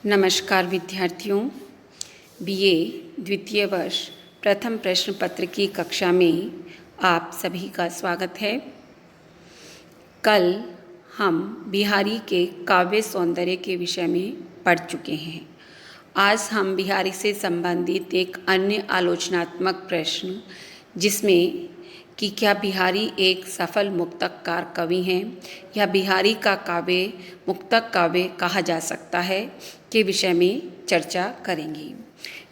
नमस्कार विद्यार्थियों, बीए द्वितीय वर्ष प्रथम प्रश्न पत्र की कक्षा में आप सभी का स्वागत है। कल हम बिहारी के काव्य सौंदर्य के विषय में पढ़ चुके हैं। आज हम बिहारी से संबंधित एक अन्य आलोचनात्मक प्रश्न, जिसमें कि क्या बिहारी एक सफल मुक्तककार कवि हैं या बिहारी का काव्य मुक्तक काव्य कहा जा सकता है, के विषय में चर्चा करेंगे।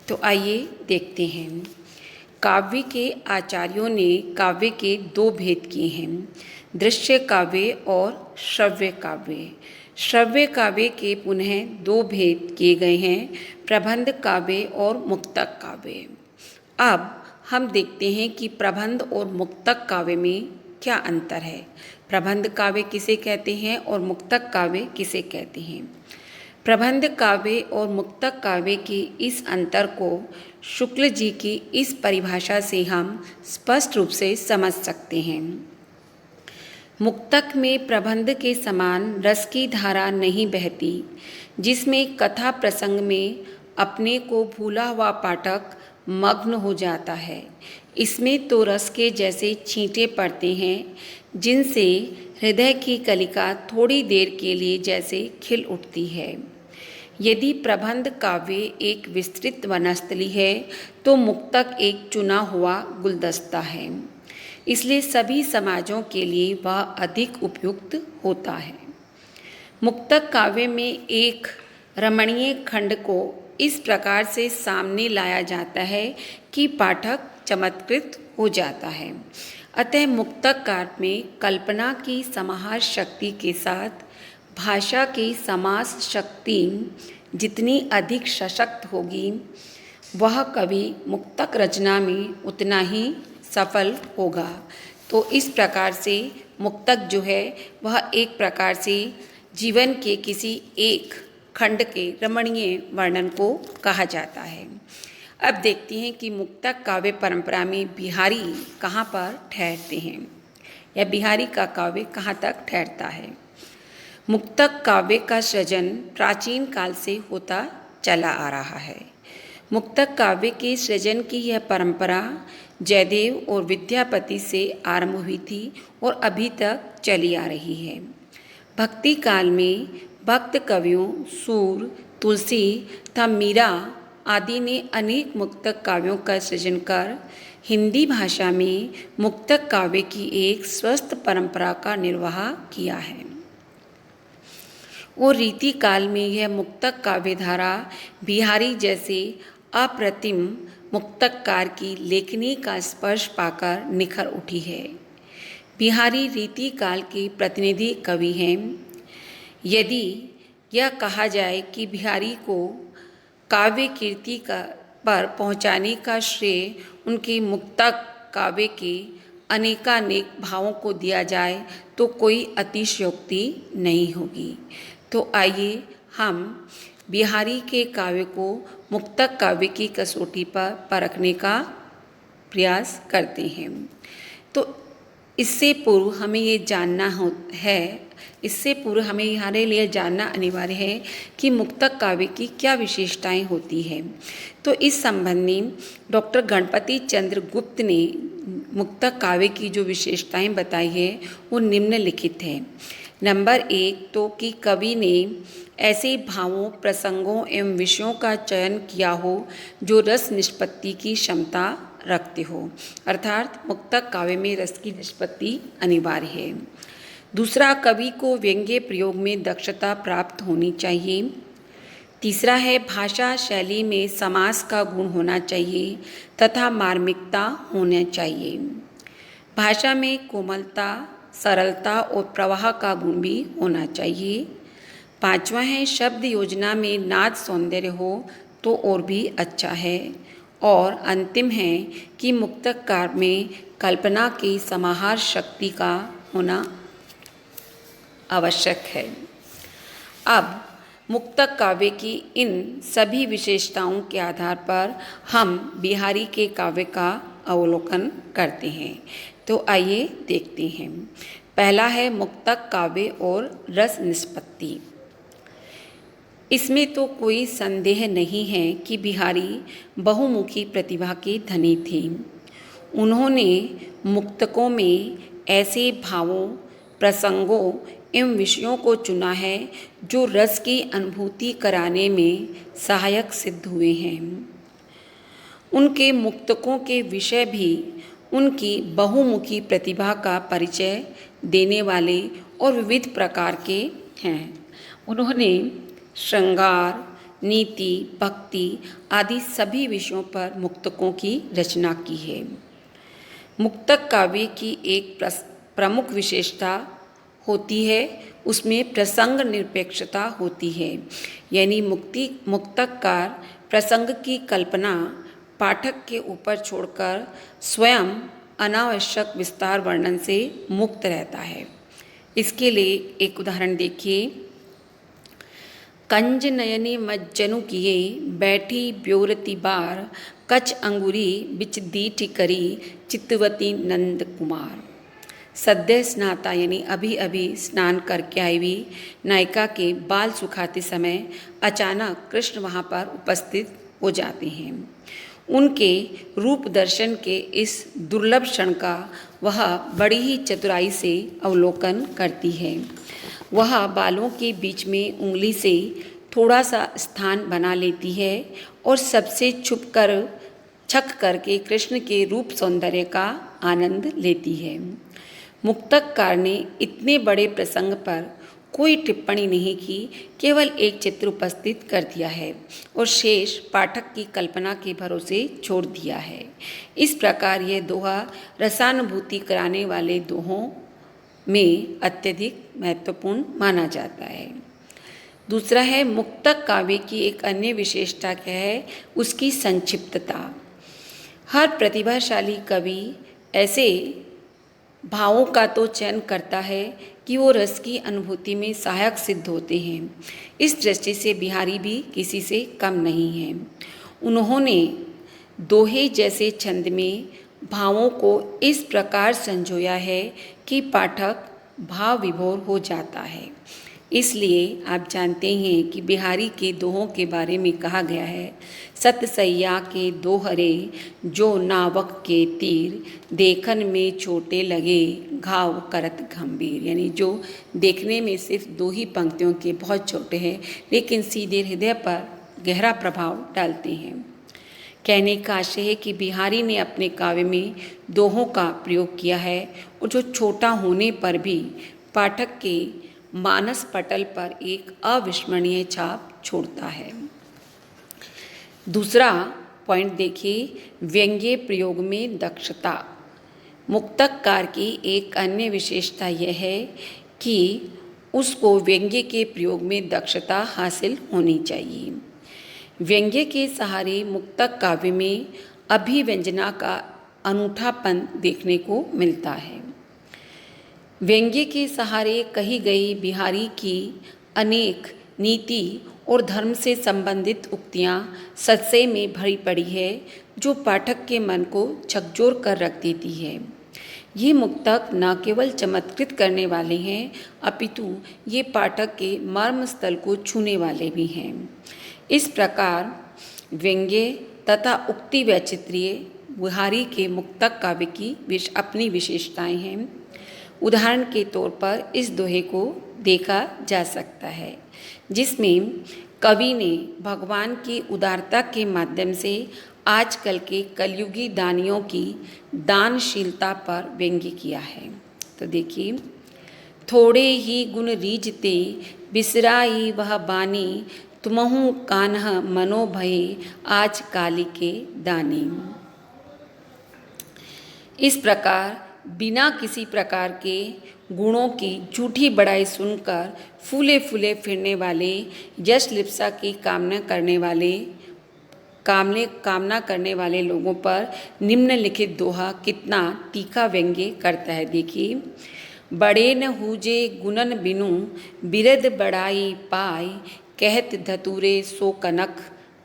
तो आइए देखते हैं। काव्य के आचार्यों ने काव्य के दो भेद किए हैं, दृश्य काव्य और श्रव्य काव्य। श्रव्य काव्य के पुनः दो भेद किए गए हैं, प्रबंध काव्य और मुक्तक काव्य। अब हम देखते हैं कि प्रबंध और मुक्तक काव्य में क्या अंतर है। प्रबंध काव्य किसे कहते हैं और मुक्तक काव्य किसे कहते हैं। प्रबंध काव्य और मुक्तक काव्य के इस अंतर को शुक्ल जी की इस परिभाषा से हम स्पष्ट रूप से समझ सकते हैं। मुक्तक में प्रबंध के समान रस की धारा नहीं बहती, जिसमें कथा प्रसंग में अपने को भूला हुआ पाठक मग्न हो जाता है। इसमें तो रस के जैसे छींटे पड़ते हैं, जिनसे हृदय की कलिका थोड़ी देर के लिए जैसे खिल उठती है। यदि प्रबंध काव्य एक विस्तृत वनस्थली है, तो मुक्तक एक चुना हुआ गुलदस्ता है। इसलिए सभी समाजों के लिए वह अधिक उपयुक्त होता है। मुक्तक काव्य में एक रमणीय खंड को इस प्रकार से सामने लाया जाता है कि पाठक चमत्कृत हो जाता है। अतः मुक्तक काव्य में कल्पना की समाहार शक्ति के साथ भाषा की समास शक्ति जितनी अधिक सशक्त होगी, वह कवि मुक्तक रचना में उतना ही सफल होगा। तो इस प्रकार से मुक्तक जो है वह एक प्रकार से जीवन के किसी एक खंड के रमणीय वर्णन को कहा जाता है। अब देखते हैं कि मुक्तक काव्य परंपरा में बिहारी कहाँ पर ठहरते हैं या बिहारी का काव्य कहाँ तक ठहरता है। मुक्तक काव्य का सृजन प्राचीन काल से होता चला आ रहा है। मुक्तक काव्य के सृजन की यह परंपरा जयदेव और विद्यापति से आरंभ हुई थी और अभी तक चली आ रही है। भक्ति काल में भक्त कवियों सूर, तुलसी तथा मीरा आदि ने अनेक मुक्तक काव्यों का सृजन कर हिंदी भाषा में मुक्तक काव्य की एक स्वस्थ परंपरा का निर्वाह किया है। और रीति काल में यह मुक्तक काव्य धारा बिहारी जैसे अप्रतिम मुक्तककार की लेखनी का स्पर्श पाकर निखर उठी है। बिहारी रीति काल के प्रतिनिधि कवि हैं। यदि यह कहा जाए कि बिहारी को काव्य कीर्ति पर पहुंचाने का श्रेय उनके मुक्तक काव्य के अनेकानेक भावों को दिया जाए, तो कोई अतिशयोक्ति नहीं होगी। तो आइए हम बिहारी के काव्य को मुक्तक काव्य की कसौटी पर परखने का प्रयास करते हैं। तो इससे पूर्व हमें ये जानना हमारे लिए जानना अनिवार्य है कि मुक्तक काव्य की क्या विशेषताएं होती हैं। तो इस संबंध में डॉक्टर गणपति चंद्र गुप्त ने मुक्तक काव्य की जो विशेषताएं बताई है वो निम्नलिखित है। नंबर 1 तो कि कवि ने ऐसे भावों, प्रसंगों एवं विषयों का चयन किया हो जो रस निष्पत्ति की क्षमता रखते हो, अर्थात मुक्तक काव्य में रस की निष्पत्ति अनिवार्य है। दूसरा, कवि को व्यंग्य प्रयोग में दक्षता प्राप्त होनी चाहिए। तीसरा है, भाषा शैली में समास का गुण होना चाहिए तथा मार्मिकता होना चाहिए। भाषा में कोमलता, सरलता और प्रवाह का गुण भी होना चाहिए। पांचवा है, शब्द योजना में नाद सौंदर्य हो तो और भी अच्छा है। और अंतिम है कि मुक्तक काव्य में कल्पना की समाहार शक्ति का होना आवश्यक है। अब मुक्तक काव्य की इन सभी विशेषताओं के आधार पर हम बिहारी के काव्य का अवलोकन करते हैं। तो आइए देखते हैं। पहला है मुक्तक काव्य और रस निष्पत्ति। इसमें तो कोई संदेह नहीं है कि बिहारी बहुमुखी प्रतिभा के धनी थे। उन्होंने मुक्तकों में ऐसे भावों, प्रसंगों एवं विषयों को चुना है जो रस की अनुभूति कराने में सहायक सिद्ध हुए हैं। उनके मुक्तकों के विषय भी उनकी बहुमुखी प्रतिभा का परिचय देने वाले और विविध प्रकार के हैं। उन्होंने श्रृंगार, नीति, भक्ति आदि सभी विषयों पर मुक्तकों की रचना की है। मुक्तक काव्य की एक प्रमुख विशेषता होती है, उसमें प्रसंग निरपेक्षता होती है, यानी मुक्तककार प्रसंग की कल्पना पाठक के ऊपर छोड़कर स्वयं अनावश्यक विस्तार वर्णन से मुक्त रहता है। इसके लिए एक उदाहरण देखिए। कंज नयनी मज्जनु किए बैठी ब्योरती बार, कच अंगुरी बिच दीठी करी चित्तवती नंद कुमार। सद्य स्नाता यानी अभी अभी स्नान करके आई हुई नायिका के बाल सुखाते समय अचानक कृष्ण वहाँ पर उपस्थित हो जाते हैं। उनके रूप दर्शन के इस दुर्लभ क्षण का वह बड़ी ही चतुराई से अवलोकन करती है। वह बालों के बीच में उंगली से थोड़ा सा स्थान बना लेती है और सबसे छक करके कृष्ण के रूप सौंदर्य का आनंद लेती है। मुक्तककार ने इतने बड़े प्रसंग पर कोई टिप्पणी नहीं की, केवल एक चित्र उपस्थित कर दिया है और शेष पाठक की कल्पना के भरोसे छोड़ दिया है। इस प्रकार यह दोहा रसानुभूति कराने वाले दोहों में अत्यधिक महत्वपूर्ण माना जाता है। दूसरा है मुक्तक काव्य की एक अन्य विशेषता क्या है, उसकी संक्षिप्तता। हर प्रतिभाशाली कवि ऐसे भावों का तो चयन करता है कि वो रस की अनुभूति में सहायक सिद्ध होते हैं। इस दृष्टि से बिहारी भी किसी से कम नहीं है। उन्होंने दोहे जैसे छंद में भावों को इस प्रकार संजोया है कि पाठक भाव विभोर हो जाता है। इसलिए आप जानते हैं कि बिहारी के दोहों के बारे में कहा गया है, सत सैया के दोहरे जो नावक के तीर, देखन में छोटे लगे घाव करत गंभीर। यानी जो देखने में सिर्फ दो ही पंक्तियों के बहुत छोटे हैं लेकिन सीधे हृदय पर गहरा प्रभाव डालते हैं। कहने का आशय है कि बिहारी ने अपने काव्य में दोहों का प्रयोग किया है और जो छोटा होने पर भी पाठक के मानस पटल पर एक अविस्मरणीय छाप छोड़ता है। दूसरा पॉइंट देखिए, व्यंग्य प्रयोग में दक्षता। मुक्तककार की एक अन्य विशेषता यह है कि उसको व्यंग्य के प्रयोग में दक्षता हासिल होनी चाहिए। व्यंग्य के सहारे मुक्तक काव्य में अभिव्यंजना का अनूठापन देखने को मिलता है। व्यंग्य के सहारे कही गई बिहारी की अनेक नीति और धर्म से संबंधित उक्तियाँ सत्सय में भरी पड़ी है, जो पाठक के मन को झकझोर कर रख देती है। ये मुक्तक न केवल चमत्कृत करने वाले हैं, अपितु ये पाठक के मर्म स्थल को छूने वाले भी हैं। इस प्रकार व्यंग्य तथा उक्ति वैचित्र्य बिहारी के मुक्तक काव्य की अपनी विशेषताएं हैं। उदाहरण के तौर पर इस दोहे को देखा जा सकता है, जिसमें कवि ने भगवान की उदारता के माध्यम से आजकल के कलयुगी दानियों की दानशीलता पर व्यंग्य किया है। तो देखिए, थोड़े ही गुण रीझते बिसराई वह बानी, तुमहु कान्ह मनो भये आज काली के दानी। इस प्रकार बिना किसी प्रकार के गुणों की झूठी बड़ाई सुनकर फूले फूले फिरने वाले, यश लिप्सा की कामना करने वाले लोगों पर निम्नलिखित दोहा कितना तीखा व्यंग्य करता है। देखिए, बड़े न हुजे गुणन बिनु बिरद बड़ाई पाय, कहत धतूरे सो कनक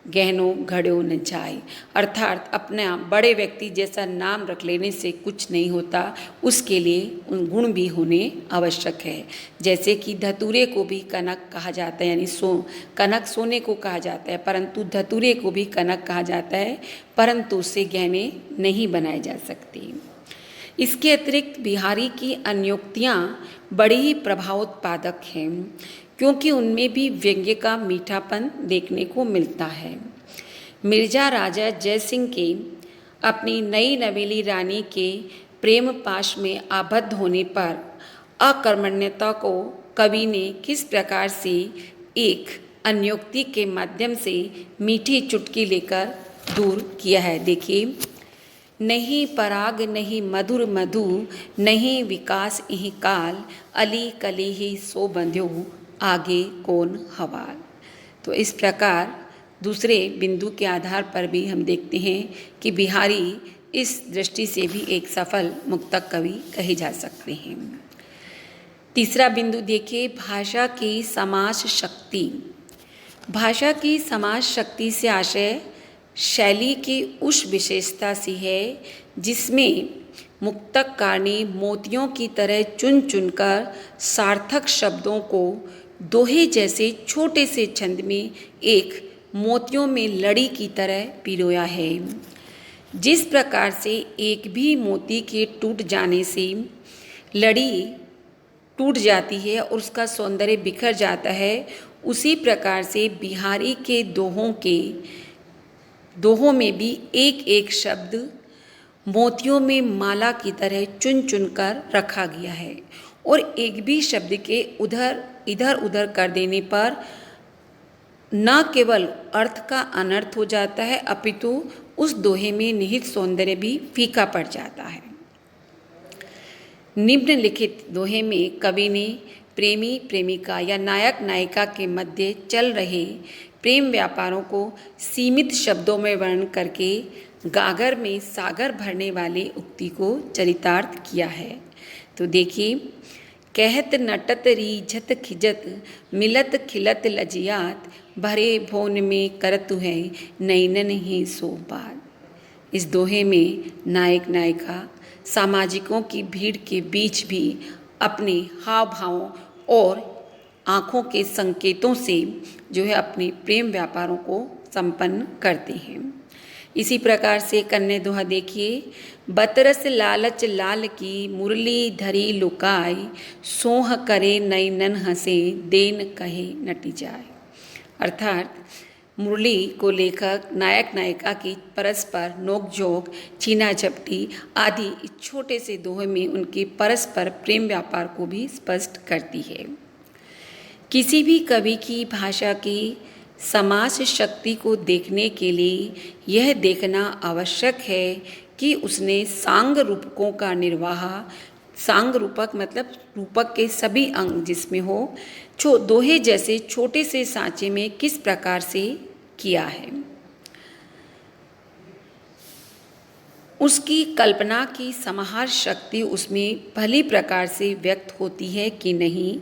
गहनों घड़ो न जाए। अर्थात अपना बड़े व्यक्ति जैसा नाम रख लेने से कुछ नहीं होता, उसके लिए उन गुण भी होने आवश्यक है। जैसे कि धतूरे को भी कनक कहा जाता है, यानी कनक सोने को कहा जाता है, परंतु धतूरे को भी कनक कहा जाता है, परंतु उससे गहने नहीं बनाए जा सकते। इसके अतिरिक्त बिहारी की अन्योक्तियाँ बड़ी ही प्रभावोत्पादक हैं, क्योंकि उनमें भी व्यंग्य का मीठापन देखने को मिलता है। मिर्जा राजा जयसिंह के अपनी नई नवेली रानी के प्रेम पाश में आबद्ध होने पर अकर्मण्यता को कवि ने किस प्रकार से एक अन्योक्ति के माध्यम से मीठी चुटकी लेकर दूर किया है। देखिए, नहीं पराग नहीं मधुर मधु, नहीं विकास इहि काल, अली कली ही सो बंध्यो, आगे कौन हवाल। तो इस प्रकार दूसरे बिंदु के आधार पर भी हम देखते हैं कि बिहारी इस दृष्टि से भी एक सफल मुक्तक कवि कहे जा सकते हैं। तीसरा बिंदु देखिए, भाषा की समास शक्ति। भाषा की समास शक्ति से आशय शैली की उस विशेषता सी है जिसमें मुक्तककार ने मोतियों की तरह चुन चुनकर सार्थक शब्दों को दोहे जैसे छोटे से छंद में एक मोतियों में लड़ी की तरह पिरोया है। जिस प्रकार से एक भी मोती के टूट जाने से लड़ी टूट जाती है और उसका सौंदर्य बिखर जाता है, उसी प्रकार से बिहारी के दोहों में भी एक एक शब्द मोतियों में माला की तरह चुन चुनकर रखा गया है, और एक भी शब्द के इधर उधर कर देने पर न केवल अर्थ का अनर्थ हो जाता है, अपितु उस दोहे में निहित सौंदर्य भी फीका पड़ जाता है। निम्नलिखित दोहे में कवि ने प्रेमी प्रेमिका या नायक नायिका के मध्य चल रहे प्रेम व्यापारों को सीमित शब्दों में वर्णन करके गागर में सागर भरने वाली उक्ति को चरितार्थ किया है। तो देखिए, कहत नटत रीझत खिजत, मिलत खिलत लजियात, भरे भोन में करतु है, नैनन ही सो बात। इस दोहे में नायक नायिका सामाजिकों की भीड़ के बीच भी अपने हाव भावों और आँखों के संकेतों से जो है अपने प्रेम व्यापारों को संपन्न करते हैं। इसी प्रकार से कन्या दोहा देखिए, बतरस लालच लाल की, मुरली धरी लुकाई, सोह करे नैनन हंसे, देन कहे नटी जाए। अर्थात मुरली को लेकर नायक नायिका की परस्पर नोकझोंक, छीना झपटी आदि इस छोटे से दोहे में उनके परस्पर प्रेम व्यापार को भी स्पष्ट करती है। किसी भी कवि की भाषा की समास शक्ति को देखने के लिए यह देखना आवश्यक है कि उसने सांग रूपकों का निर्वाह, सांग रूपक मतलब रूपक के सभी अंग जिसमें हो, दोहे जैसे छोटे से सांचे में किस प्रकार से किया है। उसकी कल्पना की समाहार शक्ति उसमें भली प्रकार से व्यक्त होती है कि नहीं,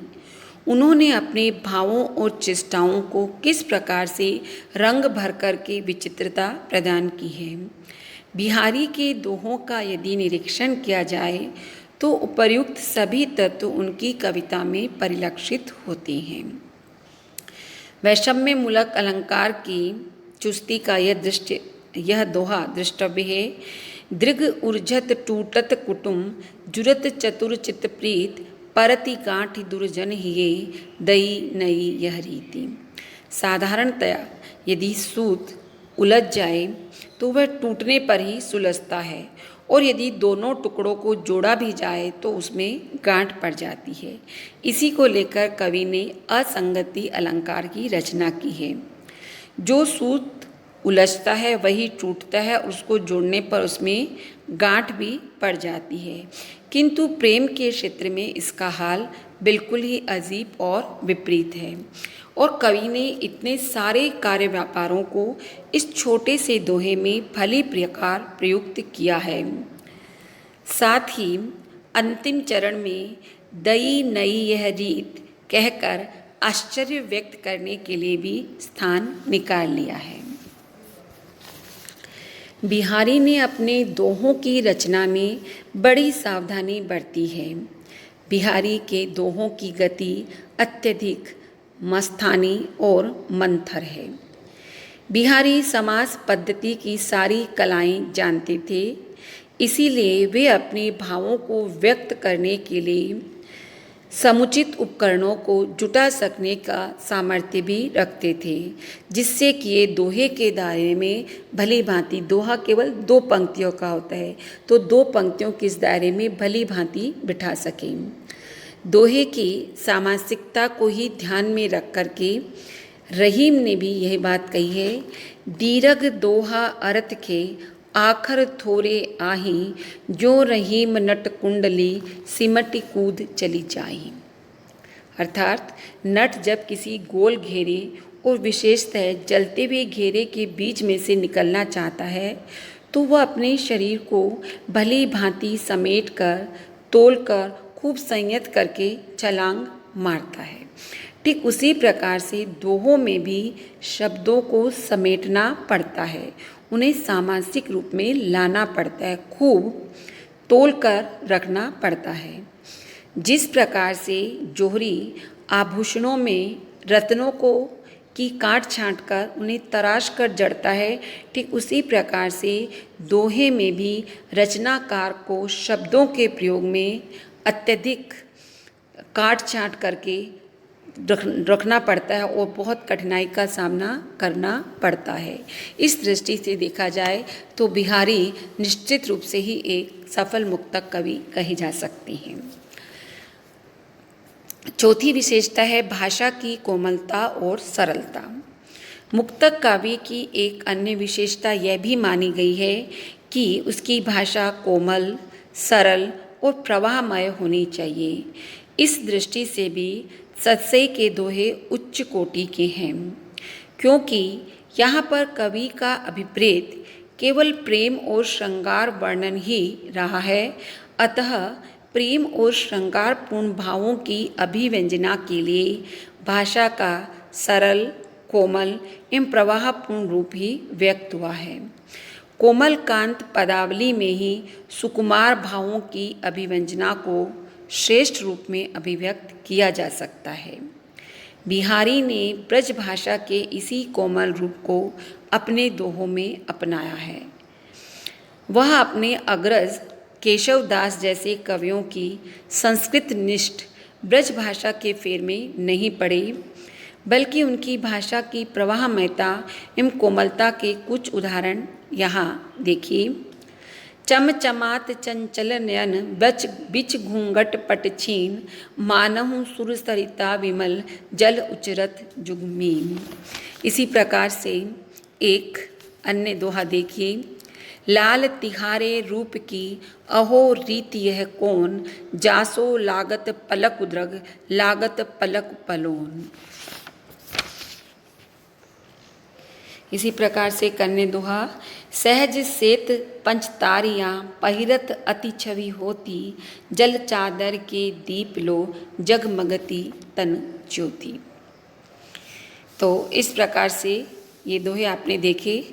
उन्होंने अपने भावों और चेष्टाओं को किस प्रकार से रंग भर कर के विचित्रता प्रदान की है। बिहारी के दोहों का यदि निरीक्षण किया जाए तो उपर्युक्त सभी तत्व उनकी कविता में परिलक्षित होते हैं। वैषम्य मूलक अलंकार की चुस्ती का यह दोहा दृष्टव्य है। दृग उर्झत टूटत कुटुम, जुरत चतुर चित्तप्रीत, परति गांठ दुर्जन हिये, दई नई यह रीति। साधारणतया यदि सूत उलझ जाए तो वह टूटने पर ही सुलझता है, और यदि दोनों टुकड़ों को जोड़ा भी जाए तो उसमें गांठ पड़ जाती है। इसी को लेकर कवि ने असंगति अलंकार की रचना की है। जो सूत उलझता है वही टूटता है, उसको जोड़ने पर उसमें गांठ भी पड़ जाती है, किंतु प्रेम के क्षेत्र में इसका हाल बिल्कुल ही अजीब और विपरीत है। और कवि ने इतने सारे कार्य व्यापारों को इस छोटे से दोहे में भली प्रकार प्रयुक्त किया है। साथ ही अंतिम चरण में दई नई यह रीत कहकर आश्चर्य व्यक्त करने के लिए भी स्थान निकाल लिया है। बिहारी ने अपने दोहों की रचना में बड़ी सावधानी बरती है। बिहारी के दोहों की गति अत्यधिक मस्थानी और मंथर है। बिहारी समास पद्धति की सारी कलाएं जानते थे, इसीलिए वे अपने भावों को व्यक्त करने के लिए समुचित उपकरणों को जुटा सकने का सामर्थ्य भी रखते थे, जिससे कि ये दोहे के दायरे में भली भांति, दोहा केवल 2 पंक्तियों का होता है, तो 2 पंक्तियों के इस दायरे में भली भांति बिठा सकें। दोहे की सामासिकता को ही ध्यान में रख करके रहीम ने भी यह बात कही है, दीर्घ दोहा अर्थ के आखर थोरे आही, जो रहीम नट कुंडली सिमटी कूद चली जाही। अर्थात नट जब किसी गोल घेरे और विशेषतः जलते हुए घेरे के बीच में से निकलना चाहता है, तो वह अपने शरीर को भली भांति समेट कर, तोल कर, खूब संयत करके छलांग मारता है। ठीक उसी प्रकार से दोहों में भी शब्दों को समेटना पड़ता है, उन्हें सामासिक रूप में लाना पड़ता है, खूब तोल कर रखना पड़ता है। जिस प्रकार से जोहरी आभूषणों में रत्नों को की काट छांट कर उन्हें तराश कर जड़ता है, ठीक उसी प्रकार से दोहे में भी रचनाकार को शब्दों के प्रयोग में अत्यधिक काट छांट करके रखना पड़ता है और बहुत कठिनाई का सामना करना पड़ता है। इस दृष्टि से देखा जाए तो बिहारी निश्चित रूप से ही एक सफल मुक्तक कवि कहे जा सकते हैं। चौथी विशेषता है भाषा की कोमलता और सरलता। मुक्तक काव्य की एक अन्य विशेषता यह भी मानी गई है कि उसकी भाषा कोमल, सरल और प्रवाहमय होनी चाहिए। इस दृष्टि से भी सतसई के दोहे उच्च कोटि के हैं, क्योंकि यहाँ पर कवि का अभिप्रेत केवल प्रेम और श्रृंगार वर्णन ही रहा है। अतः प्रेम और श्रृंगारपूर्ण भावों की अभिव्यंजना के लिए भाषा का सरल, कोमल एवं प्रवाहपूर्ण रूप ही व्यक्त हुआ है। कोमल कांत पदावली में ही सुकुमार भावों की अभिव्यंजना को श्रेष्ठ रूप में अभिव्यक्त किया जा सकता है। बिहारी ने ब्रज भाषा के इसी कोमल रूप को अपने दोहों में अपनाया है। वह अपने अग्रज केशव दास जैसे कवियों की संस्कृत निष्ठ ब्रज भाषा के फेर में नहीं पड़े, बल्कि उनकी भाषा की प्रवाहमयता एवं कोमलता के कुछ उदाहरण यहाँ देखिए। चमचमात चंचल नयन बच बिच घूंघट पट छीन, मानहु सुर सरिता विमल जल उचरत जुगमीन। इसी प्रकार से एक अन्य दोहा देखिए। लाल तिहारे रूप की अहो रीति यह कौन, जासो लागत पलक उद्रग लागत पलक पलोन। इसी प्रकार से कन्या दोहा। सहज सेत पंचतारियाँ पहिरत अति छवि होती, जल चादर के दीप लो जगमगती तन ज्योति। तो इस प्रकार से ये दोहे आपने देखे।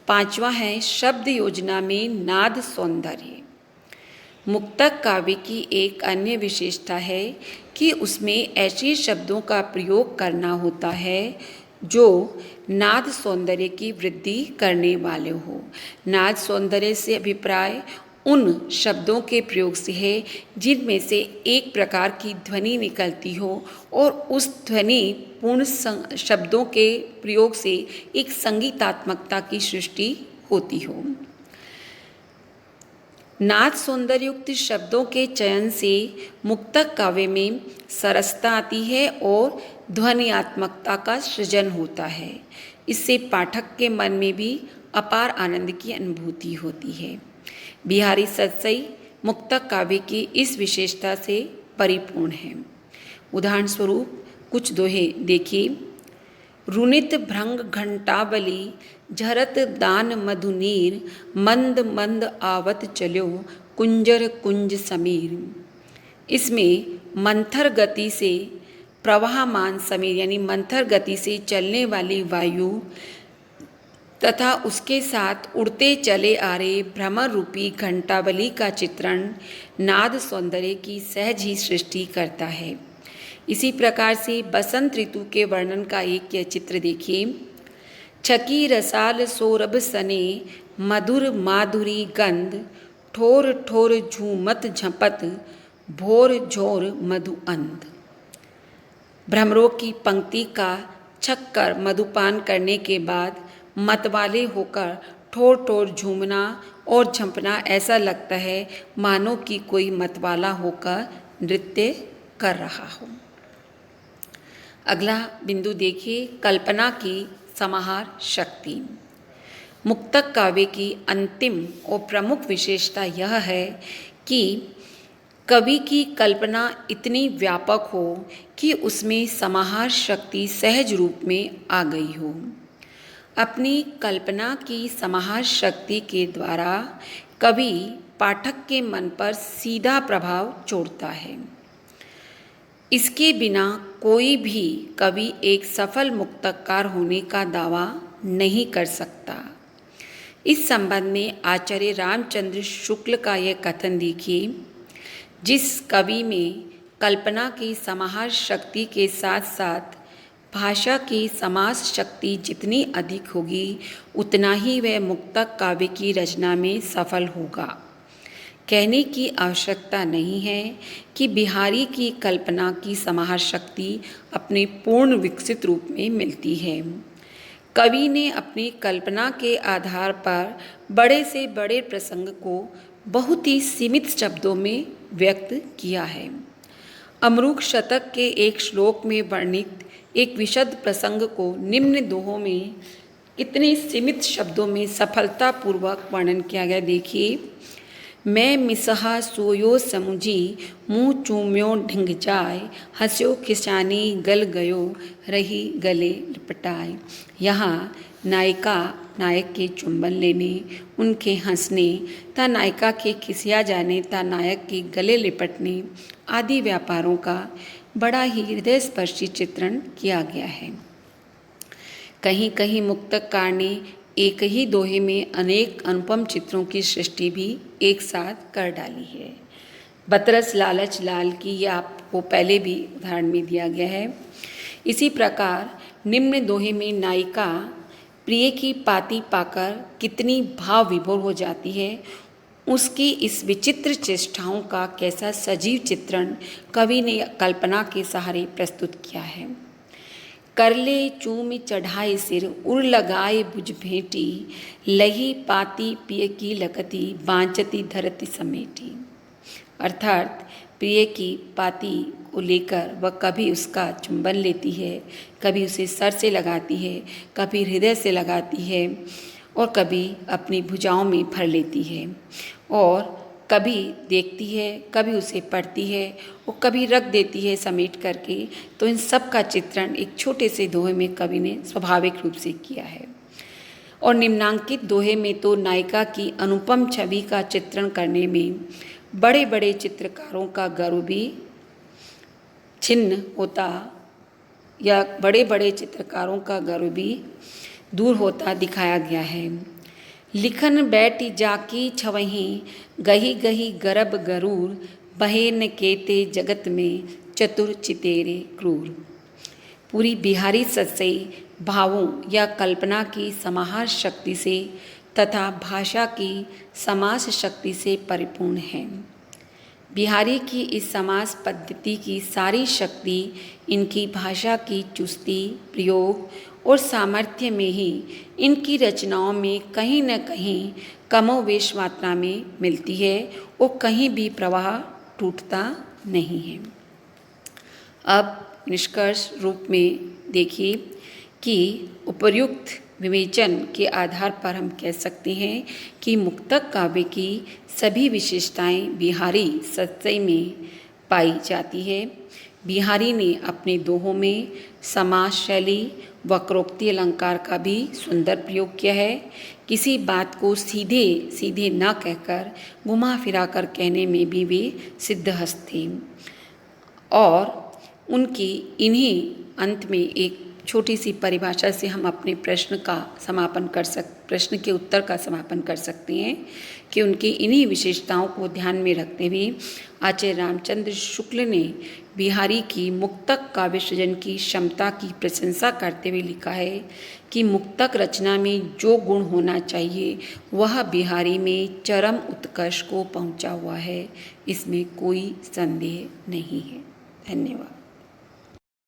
5वां है शब्द योजना में नाद सौंदर्य। मुक्तक काव्य की एक अन्य विशेषता है कि उसमें ऐसे शब्दों का प्रयोग करना होता है जो नाद सौंदर्य की वृद्धि करने वाले हो। नाद सौंदर्य से अभिप्राय उन शब्दों के प्रयोग से है जिनमें से एक प्रकार की ध्वनि निकलती हो और उस ध्वनि पूर्ण शब्दों के प्रयोग से एक संगीतात्मकता की सृष्टि होती हो। नाद सौंदर्ययुक्त शब्दों के चयन से मुक्तक काव्य में सरसता आती है और ध्वनियात्मकता का सृजन होता है। इससे पाठक के मन में भी अपार आनंद की अनुभूति होती है। बिहारी सतसई मुक्तक काव्य की इस विशेषता से परिपूर्ण है। उदाहरण स्वरूप कुछ दोहे देखिए। रुनित भृंग घंटावली झरत दान मधुनीर, मंद मंद आवत चलो कुंजर कुंज समीर। इसमें मंथर गति से प्रवाहमान समीर यानी मंथर गति से चलने वाली वायु तथा उसके साथ उड़ते चले आ रहे भ्रमर रूपी घंटावली का चित्रण नाद सौंदर्य की सहज ही सृष्टि करता है। इसी प्रकार से बसंत ऋतु के वर्णन का एक यह चित्र देखिए। छकी रसाल सौरभ सने मधुर माधुरी गंध, ठोर ठोर झूमत झपत भोर झोर मधु अंध। भ्रमरों की पंक्ति का छक कर मधुपान करने के बाद मतवाले होकर ठोर ठोर झूमना और झंपना ऐसा लगता है मानो कि कोई मतवाला होकर नृत्य कर रहा हो। अगला बिंदु देखिए, कल्पना की समाहार शक्ति। मुक्तक काव्य की अंतिम और प्रमुख विशेषता यह है कि कवि की कल्पना इतनी व्यापक हो कि उसमें समाहार शक्ति सहज रूप में आ गई हो। अपनी कल्पना की समाहार शक्ति के द्वारा कवि पाठक के मन पर सीधा प्रभाव छोड़ता है। इसके बिना कोई भी कवि एक सफल मुक्तकार होने का दावा नहीं कर सकता। इस संबंध में आचार्य रामचंद्र शुक्ल का यह कथन देखिए। जिस कवि में कल्पना की समाहार शक्ति के साथ साथ भाषा की समास शक्ति जितनी अधिक होगी उतना ही वह मुक्तक काव्य की रचना में सफल होगा। कहने की आवश्यकता नहीं है कि बिहारी की कल्पना की समाहार शक्ति अपने पूर्ण विकसित रूप में मिलती है। कवि ने अपनी कल्पना के आधार पर बड़े से बड़े प्रसंग को बहुत ही सीमित शब्दों में व्यक्त किया है। अमरूक शतक के एक श्लोक में वर्णित एक विशद प्रसंग को निम्न दोहों में इतने सीमित शब्दों में सफलतापूर्वक वर्णन किया गया। देखिए, मैं मिसहा सोयो समुझी, मुँह चूम्यो ढिंग जाए, हंस्यो खिसानी गल गयो, रही गले लिपटाए। यहाँ नायिका नायक के चुंबन लेने, उनके हंसने ता नायिका के खिसिया जाने ता नायक के गले लिपटने आदि व्यापारों का बड़ा ही हृदयस्पर्शी चित्रण किया गया है। कहीं कहीं मुक्तकार ने एक ही दोहे में अनेक अनुपम चित्रों की सृष्टि भी एक साथ कर डाली है। बतरस लालच लाल की यह आपको पहले भी उदाहरण में दिया गया है। इसी प्रकार निम्न दोहे में नायिका प्रिय की पाती पाकर कितनी भाव विभोर हो जाती है, उसकी इस विचित्र चेष्टाओं का कैसा सजीव चित्रण कवि ने कल्पना के सहारे प्रस्तुत किया है। करले चूम चढ़ाए सिर, उर लगाए बुझ भेंटी, लही पाती पिय की लकती, बांचती धरती समेटी। अर्थात प्रिय की पाती को लेकर वह कभी उसका चुंबन लेती है, कभी उसे सर से लगाती है, कभी हृदय से लगाती है और कभी अपनी भुजाओं में भर लेती है और कभी देखती है, कभी उसे पढ़ती है और कभी रख देती है समेट करके। तो इन सब का चित्रण एक छोटे से दोहे में कवि ने स्वाभाविक रूप से किया है। और निम्नांकित दोहे में तो नायिका की अनुपम छवि का चित्रण करने में बड़े बड़े चित्रकारों का गर्व भी छिन्न होता या बड़े बड़े चित्रकारों का गर्व भी दूर होता दिखाया गया है। लिखन बैठी जाकी छवहीं, गही गही गरब गरूर, बहे न केते जगत में चतुर चितेरे क्रूर। पूरी बिहारी सत्सई भावों या कल्पना की समाहार शक्ति से तथा भाषा की समास शक्ति से परिपूर्ण है। बिहारी की इस समास पद्धति की सारी शक्ति इनकी भाषा की चुस्ती, प्रयोग और सामर्थ्य में ही इनकी रचनाओं में कहीं न कहीं कमोवेश मात्रा में मिलती है और कहीं भी प्रवाह टूटता नहीं है। अब निष्कर्ष रूप में देखिए कि उपर्युक्त विवेचन के आधार पर हम कह सकते हैं कि मुक्तक काव्य की सभी विशेषताएं बिहारी सत्सई में पाई जाती है। बिहारी ने अपने दोहों में समास शैली, वक्रोक्ति अलंकार का भी सुंदर प्रयोग किया है। किसी बात को सीधे सीधे न कहकर घुमा फिरा कर कहने में भी वे सिद्धहस्त थे और उनकी इन्हीं अंत में एक छोटी सी परिभाषा से हम अपने प्रश्न के उत्तर का समापन कर सकते हैं कि उनकी इन्हीं विशेषताओं को ध्यान में रखते हुए आचार्य रामचंद्र शुक्ल ने बिहारी की मुक्तक काव्य सृजन की क्षमता की प्रशंसा करते हुए लिखा है कि मुक्तक रचना में जो गुण होना चाहिए वह बिहारी में चरम उत्कर्ष को पहुंचा हुआ है, इसमें कोई संदेह नहीं है। धन्यवाद।